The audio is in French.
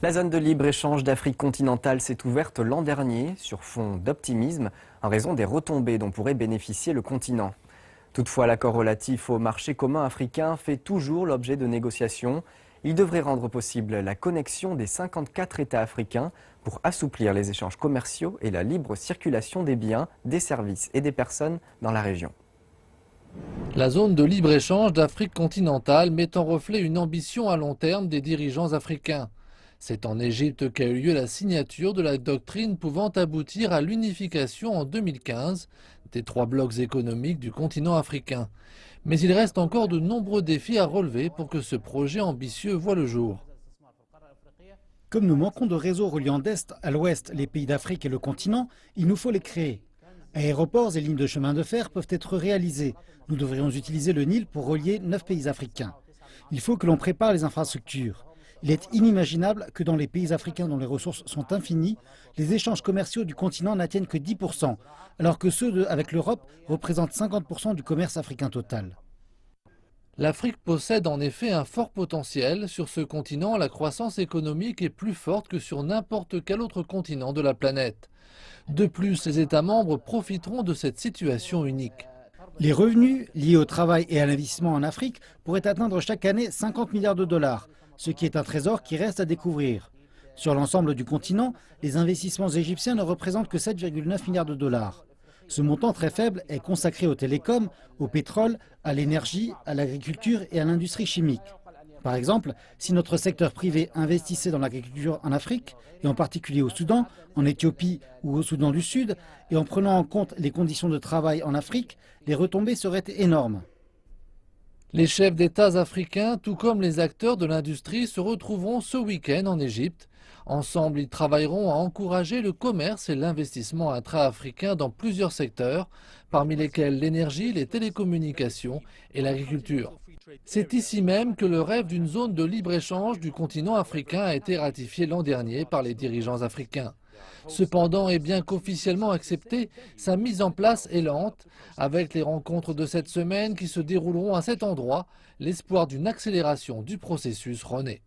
La zone de libre-échange d'Afrique continentale s'est ouverte l'an dernier sur fond d'optimisme en raison des retombées dont pourrait bénéficier le continent. Toutefois, l'accord relatif au marché commun africain fait toujours l'objet de négociations. Il devrait rendre possible la connexion des 54 États africains pour assouplir les échanges commerciaux et la libre circulation des biens, des services et des personnes dans la région. La zone de libre-échange d'Afrique continentale met en reflet une ambition à long terme des dirigeants africains. C'est en Égypte qu'a eu lieu la signature de la doctrine pouvant aboutir à l'unification en 2015 des trois blocs économiques du continent africain. Mais il reste encore de nombreux défis à relever pour que ce projet ambitieux voie le jour. Comme nous manquons de réseaux reliant d'est à l'ouest les pays d'Afrique et le continent, il nous faut les créer. Aéroports et lignes de chemin de fer peuvent être réalisés. Nous devrions utiliser le Nil pour relier 9 pays africains. Il faut que l'on prépare les infrastructures. Il est inimaginable que dans les pays africains dont les ressources sont infinies, les échanges commerciaux du continent n'atteignent que 10%, alors que ceux avec l'Europe représentent 50% du commerce africain total. L'Afrique possède en effet un fort potentiel. Sur ce continent, la croissance économique est plus forte que sur n'importe quel autre continent de la planète. De plus, les États membres profiteront de cette situation unique. Les revenus liés au travail et à l'investissement en Afrique pourraient atteindre chaque année 50 milliards de dollars, ce qui est un trésor qui reste à découvrir. Sur l'ensemble du continent, les investissements égyptiens ne représentent que 7,9 milliards de dollars. Ce montant très faible est consacré aux télécoms, au pétrole, à l'énergie, à l'agriculture et à l'industrie chimique. Par exemple, si notre secteur privé investissait dans l'agriculture en Afrique, et en particulier au Soudan, en Éthiopie ou au Soudan du Sud, et en prenant en compte les conditions de travail en Afrique, les retombées seraient énormes. Les chefs d'État africains, tout comme les acteurs de l'industrie, se retrouveront ce week-end en Égypte. Ensemble, ils travailleront à encourager le commerce et l'investissement intra-africain dans plusieurs secteurs, parmi lesquels l'énergie, les télécommunications et l'agriculture. C'est ici même que le rêve d'une zone de libre-échange du continent africain a été ratifié l'an dernier par les dirigeants africains. Cependant, et bien qu'officiellement acceptée, sa mise en place est lente. Avec les rencontres de cette semaine qui se dérouleront à cet endroit, l'espoir d'une accélération du processus renaît.